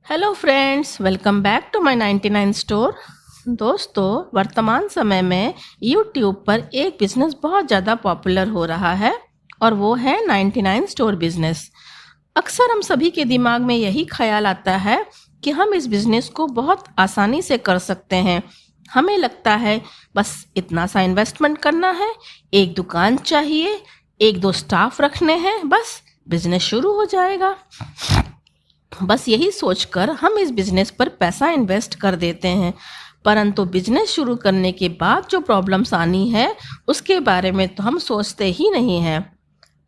Hello friends, welcome back to my 99 store. दोस्तों, वर्तमान समय में यूट्यूब पर एक बिजनेस बहुत ज़्यादा पॉपुलर हो रहा है और वो है 99 स्टोर बिजनेस। अक्सर हम सभी के दिमाग में यही ख्याल आता है कि हम इस बिजनेस को बहुत आसानी से कर सकते हैं। हमें लगता है बस इतना सा इन्वेस्टमेंट करना है, एक दुकान चाहिए, एक दो स्टाफ रखने हैं, बस बिजनेस शुरू हो जाएगा। बस यही सोचकर हम इस बिजनेस पर पैसा इन्वेस्ट कर देते हैं, परंतु बिजनेस शुरू करने के बाद जो प्रॉब्लम्स आनी है उसके बारे में तो हम सोचते ही नहीं हैं।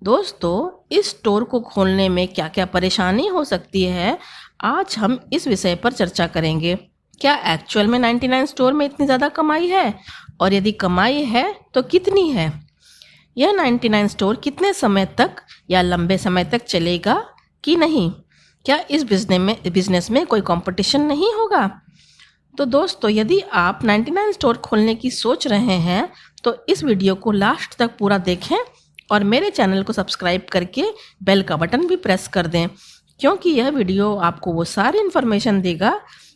दोस्तों, इस स्टोर को खोलने में क्या क्या परेशानी हो सकती है, आज हम इस विषय पर चर्चा करेंगे। क्या एक्चुअल में 99 स्टोर में इतनी ज़्यादा कमाई है, और यदि कमाई है तो कितनी है? यह 99 स्टोर कितने समय तक या लंबे समय तक चलेगा कि नहीं? क्या इस बिजनेस में कोई कंपटीशन नहीं होगा? तो दोस्तों, यदि आप 99 स्टोर खोलने की सोच रहे हैं तो इस वीडियो को लास्ट तक पूरा देखें और मेरे चैनल को सब्सक्राइब करके बेल का बटन भी प्रेस कर दें, क्योंकि यह वीडियो आपको वो सारी इन्फॉर्मेशन देगा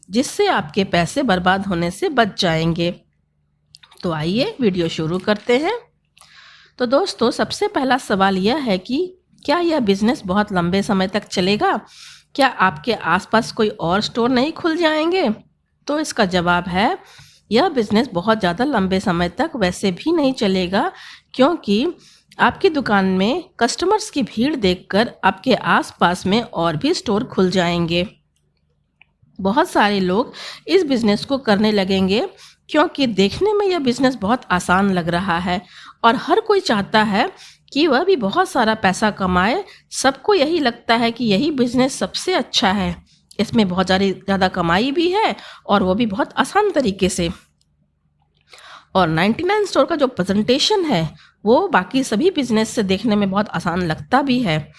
जिससे आपके पैसे बर्बाद होने से बच जाएंगे। तो आइए वीडियो शुरू करते हैं। तो दोस्तों, सबसे पहला सवाल यह है कि क्या यह बिजनेस बहुत लंबे समय तक चलेगा? क्या आपके आसपास कोई और स्टोर नहीं खुल जाएंगे? तो इसका जवाब है, यह बिजनेस बहुत ज़्यादा लंबे समय तक वैसे भी नहीं चलेगा, क्योंकि आपकी दुकान में कस्टमर्स की भीड़ देखकर आपके आसपास में और भी स्टोर खुल जाएंगे। बहुत सारे लोग इस बिज़नेस को करने लगेंगे क्योंकि देखने में यह बिज़नेस बहुत आसान लग रहा है और हर कोई चाहता है कि वह भी बहुत सारा पैसा कमाए। सबको यही लगता है कि यही बिज़नेस सबसे अच्छा है, इसमें बहुत ज़्यादा कमाई भी है और वो भी बहुत आसान तरीके से। और 99 स्टोर का जो प्रेजेंटेशन है वो बाकी सभी बिजनेस से देखने में बहुत आसान लगता भी है।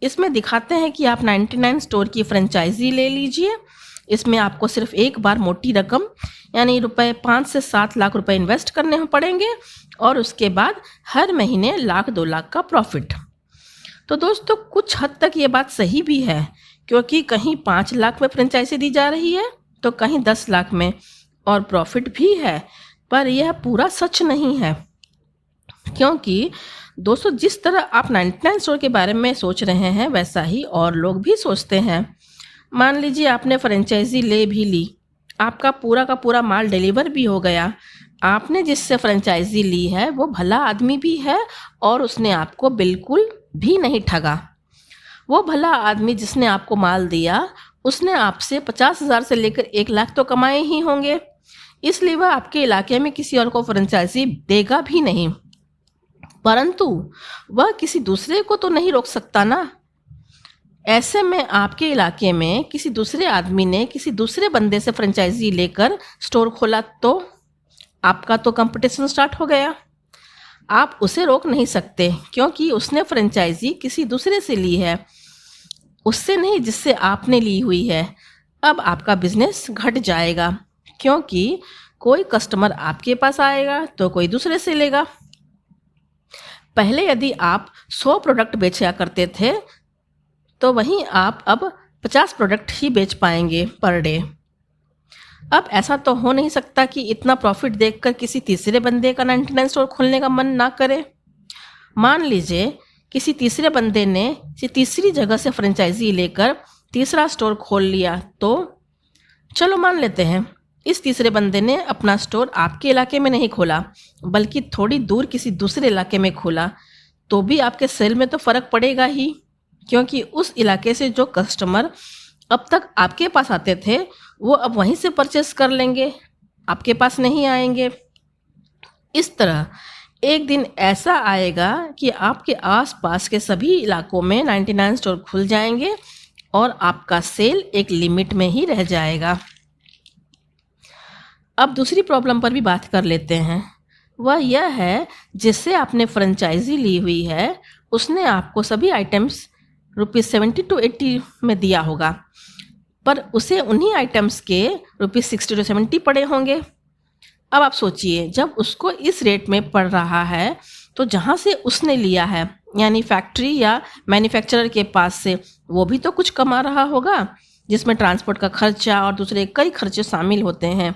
इसमें दिखाते हैं कि आप 99 स्टोर की फ्रेंचाइजी ले लीजिए। इसमें आपको सिर्फ एक बार मोटी रकम यानी रुपए 5 से 7 लाख रुपए इन्वेस्ट करने पड़ेंगे और उसके बाद हर महीने 1-2 लाख का प्रॉफिट। तो दोस्तों, कुछ हद तक ये बात सही भी है, क्योंकि कहीं 5 लाख में फ्रेंचाइजी दी जा रही है तो कहीं 10 लाख में, और प्रॉफिट भी है। पर यह पूरा सच नहीं है, क्योंकि दोस्तों, जिस तरह आप 99 स्टोर के बारे में सोच रहे हैं वैसा ही और लोग भी सोचते हैं। मान लीजिए आपने फ्रेंचाइजी ले भी ली, आपका पूरा का पूरा माल डिलीवर भी हो गया, आपने जिससे फ्रेंचाइजी ली है वो भला आदमी भी है और उसने आपको बिल्कुल भी नहीं ठगा। वो भला आदमी जिसने आपको माल दिया उसने आपसे 50,000 से लेकर 1 लाख तो कमाए ही होंगे, इसलिए वह आपके इलाके में किसी और को फ्रेंचाइजी देगा भी नहीं। परंतु वह किसी दूसरे को तो नहीं रोक सकता ना। ऐसे में आपके इलाके में किसी दूसरे आदमी ने किसी दूसरे बंदे से फ्रेंचाइजी लेकर स्टोर खोला तो आपका तो कंपटीशन स्टार्ट हो गया। आप उसे रोक नहीं सकते, क्योंकि उसने फ्रेंचाइजी किसी दूसरे से ली है, उससे नहीं जिससे आपने ली हुई है। अब आपका बिजनेस घट जाएगा, क्योंकि कोई कस्टमर आपके पास आएगा तो कोई दूसरे से लेगा। पहले यदि आप 100 प्रोडक्ट बेचा करते थे तो वहीं आप अब 50 प्रोडक्ट ही बेच पाएंगे पर डे। अब ऐसा तो हो नहीं सकता कि इतना प्रॉफिट देखकर किसी तीसरे बंदे का 99 स्टोर खोलने का मन ना करे। मान लीजिए किसी तीसरे बंदे ने किसी तीसरी जगह से फ्रेंचाइजी लेकर तीसरा स्टोर खोल लिया, तो चलो मान लेते हैं इस तीसरे बंदे ने अपना स्टोर आपके इलाके में नहीं खोला बल्कि थोड़ी दूर किसी दूसरे इलाके में खोला, तो भी आपके सेल में तो फ़र्क पड़ेगा ही, क्योंकि उस इलाके से जो कस्टमर अब तक आपके पास आते थे वो अब वहीं से परचेस कर लेंगे, आपके पास नहीं आएंगे। इस तरह एक दिन ऐसा आएगा कि आपके आसपास के सभी इलाकों में 99 स्टोर खुल जाएंगे और आपका सेल एक लिमिट में ही रह जाएगा। अब दूसरी प्रॉब्लम पर भी बात कर लेते हैं। वह यह है, जिससे आपने फ्रेंचाइजी ली हुई है उसने आपको सभी आइटम्स ₹70 to 80 में दिया होगा, पर उसे उन्हीं आइटम्स के ₹60 to 70 पड़े होंगे। अब आप सोचिए, जब उसको इस रेट में पड़ रहा है तो जहाँ से उसने लिया है यानी फैक्ट्री या मैन्युफैक्चरर के पास से, वो भी तो कुछ कमा रहा होगा। जिसमें ट्रांसपोर्ट का खर्चा और दूसरे कई खर्चे शामिल होते हैं।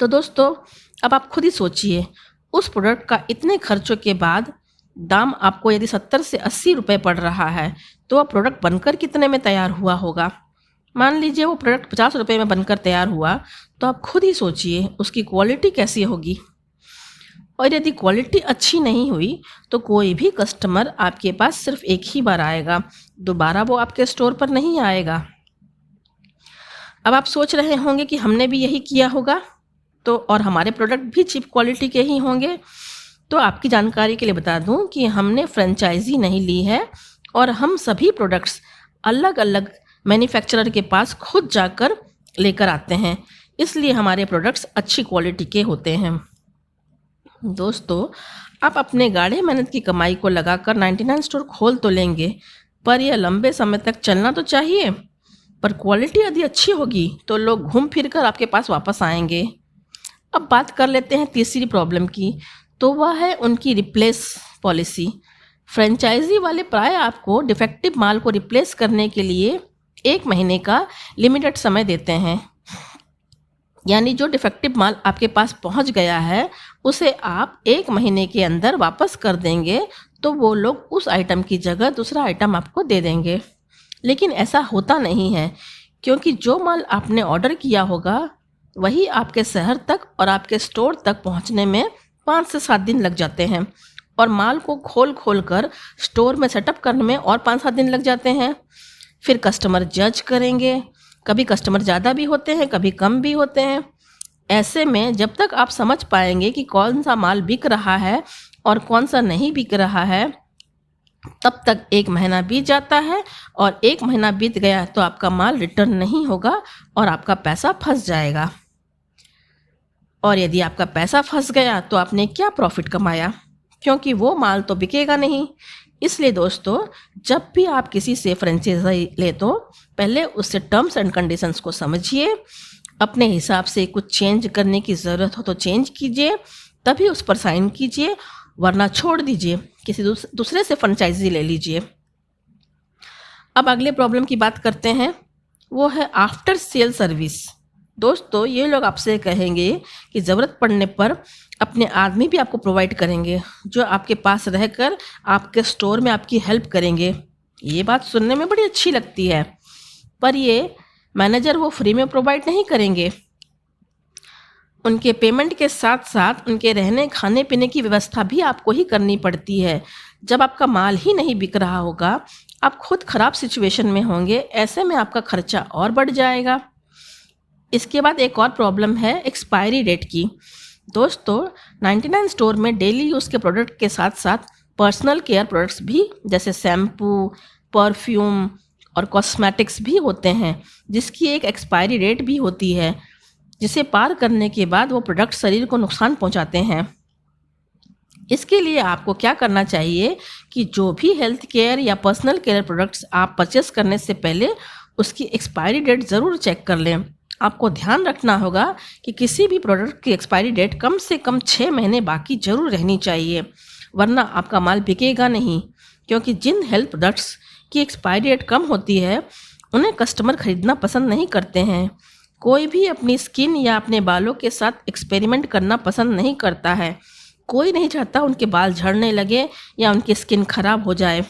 तो दोस्तों, अब आप खुद ही सोचिए, उस प्रोडक्ट का इतने खर्चों के बाद दाम आपको यदि 70 से 80 रुपये पड़ रहा है, तो वह प्रोडक्ट बनकर कितने में तैयार हुआ होगा। मान लीजिए वो प्रोडक्ट 50 रुपये में बनकर तैयार हुआ, तो आप खुद ही सोचिए उसकी क्वालिटी कैसी होगी। और यदि क्वालिटी अच्छी नहीं हुई तो कोई भी कस्टमर आपके पास सिर्फ एक ही बार आएगा, दोबारा वो आपके स्टोर पर नहीं आएगा। अब आप सोच रहे होंगे कि हमने भी यही किया होगा, तो और हमारे प्रोडक्ट भी चीप क्वालिटी के ही होंगे। तो आपकी जानकारी के लिए बता दूं कि हमने फ्रेंचाइजी नहीं ली है और हम सभी प्रोडक्ट्स अलग अलग मैन्युफैक्चरर के पास खुद जाकर लेकर आते हैं, इसलिए हमारे प्रोडक्ट्स अच्छी क्वालिटी के होते हैं। दोस्तों, आप अपने गाढ़े मेहनत की कमाई को लगाकर 99 स्टोर खोल तो लेंगे, पर यह लंबे समय तक चलना तो चाहिए। पर क्वालिटी यदि अच्छी होगी तो लोग घूम फिर कर आपके पास वापस आएंगे। अब बात कर लेते हैं तीसरी प्रॉब्लम की, तो वह है उनकी रिप्लेस पॉलिसी। फ्रेंचाइजी वाले प्राय आपको डिफेक्टिव माल को रिप्लेस करने के लिए 1 महीने का लिमिटेड समय देते हैं। यानी जो डिफेक्टिव माल आपके पास पहुंच गया है उसे आप 1 महीने के अंदर वापस कर देंगे, तो वो लोग उस आइटम की जगह दूसरा आइटम आपको दे देंगे। लेकिन ऐसा होता नहीं है, क्योंकि जो माल आपने ऑर्डर किया होगा वही आपके शहर तक और आपके स्टोर तक पहुंचने में 5 से 7 दिन लग जाते हैं, और माल को खोल कर स्टोर में सेटअप करने में और 5-7 दिन लग जाते हैं। फिर कस्टमर जज करेंगे, कभी कस्टमर ज़्यादा भी होते हैं, कभी कम भी होते हैं। ऐसे में जब तक आप समझ पाएंगे कि कौन सा माल बिक रहा है और कौन सा नहीं बिक रहा है, तब तक 1 महीना बीत जाता है, और 1 महीना बीत गया तो आपका माल रिटर्न नहीं होगा और आपका पैसा फंस जाएगा। और यदि आपका पैसा फंस गया तो आपने क्या प्रॉफिट कमाया, क्योंकि वो माल तो बिकेगा नहीं। इसलिए दोस्तों, जब भी आप किसी से फ्रेंचाइजी ले तो पहले उससे टर्म्स एंड कंडीशंस को समझिए, अपने हिसाब से कुछ चेंज करने की ज़रूरत हो तो चेंज कीजिए, तभी उस पर साइन कीजिए, वरना छोड़ दीजिए, किसी दूसरे से फ्रेंचाइजी ले लीजिए। अब अगले प्रॉब्लम की बात करते हैं, वो है आफ्टर सेल सर्विस। दोस्तों, ये लोग आपसे कहेंगे कि ज़रूरत पड़ने पर अपने आदमी भी आपको प्रोवाइड करेंगे, जो आपके पास रहकर आपके स्टोर में आपकी हेल्प करेंगे। ये बात सुनने में बड़ी अच्छी लगती है, पर ये मैनेजर वो फ्री में प्रोवाइड नहीं करेंगे। उनके पेमेंट के साथ साथ उनके रहने खाने पीने की व्यवस्था भी आपको ही करनी पड़ती है। जब आपका माल ही नहीं बिक रहा होगा, आप खुद ख़राब सिचुएशन में होंगे, ऐसे में आपका खर्चा और बढ़ जाएगा। इसके बाद एक और प्रॉब्लम है एक्सपायरी डेट की। दोस्तों, 99 स्टोर में डेली यूज़ के प्रोडक्ट के साथ साथ पर्सनल केयर प्रोडक्ट्स भी, जैसे शैम्पू, परफ्यूम और कॉस्मेटिक्स भी होते हैं, जिसकी एक एक्सपायरी डेट भी होती है, जिसे पार करने के बाद वो प्रोडक्ट शरीर को नुकसान पहुंचाते हैं। इसके लिए आपको क्या करना चाहिए कि जो भी हेल्थ केयर या पर्सनल केयर प्रोडक्ट्स आप परचेस करने से पहले उसकी एक्सपायरी डेट ज़रूर चेक कर लें। आपको ध्यान रखना होगा कि किसी भी प्रोडक्ट की एक्सपायरी डेट कम से कम 6 महीने बाकी जरूर रहनी चाहिए, वरना आपका माल बिकेगा नहीं। क्योंकि जिन हेल्थ प्रोडक्ट्स की एक्सपायरी डेट कम होती है उन्हें कस्टमर खरीदना पसंद नहीं करते हैं। कोई भी अपनी स्किन या अपने बालों के साथ एक्सपेरिमेंट करना पसंद नहीं करता है। कोई नहीं चाहता उनके बाल झड़ने लगे या उनकी स्किन खराब हो जाए।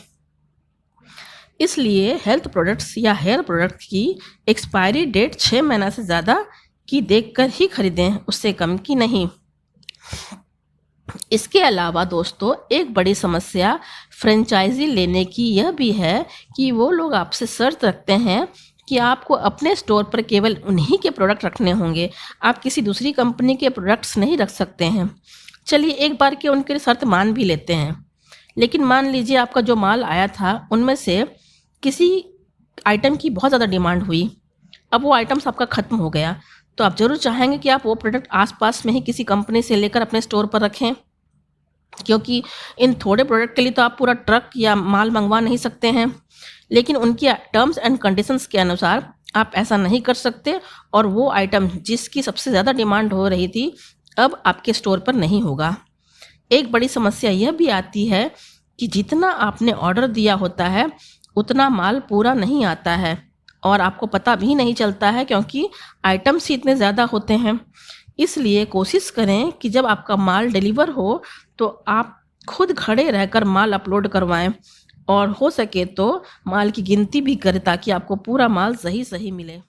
इसलिए हेल्थ प्रोडक्ट्स या हेयर प्रोडक्ट्स की एक्सपायरी डेट 6 महीना से ज़्यादा की देखकर ही खरीदें, उससे कम की नहीं। इसके अलावा दोस्तों, एक बड़ी समस्या फ्रेंचाइजी लेने की यह भी है कि वो लोग आपसे शर्त रखते हैं कि आपको अपने स्टोर पर केवल उन्हीं के प्रोडक्ट रखने होंगे, आप किसी दूसरी कंपनी के प्रोडक्ट्स नहीं रख सकते हैं। चलिए एक बार के उनके शर्त मान भी लेते हैं, लेकिन मान लीजिए आपका जो माल आया था उनमें से किसी आइटम की बहुत ज़्यादा डिमांड हुई, अब वो आइटम्स आपका ख़त्म हो गया, तो आप ज़रूर चाहेंगे कि आप वो प्रोडक्ट आसपास में ही किसी कंपनी से लेकर अपने स्टोर पर रखें, क्योंकि इन थोड़े प्रोडक्ट के लिए तो आप पूरा ट्रक या माल मंगवा नहीं सकते हैं। लेकिन उनकी टर्म्स एंड कंडीशंस के अनुसार आप ऐसा नहीं कर सकते, और वो आइटम जिसकी सबसे ज़्यादा डिमांड हो रही थी अब आपके स्टोर पर नहीं होगा। एक बड़ी समस्या यह भी आती है कि जितना आपने ऑर्डर दिया होता है उतना माल पूरा नहीं आता है, और आपको पता भी नहीं चलता है क्योंकि आइटम्स ही इतने ज़्यादा होते हैं। इसलिए कोशिश करें कि जब आपका माल डिलीवर हो तो आप खुद खड़े रहकर माल अपलोड करवाएं और हो सके तो माल की गिनती भी करें ताकि आपको पूरा माल सही सही मिले।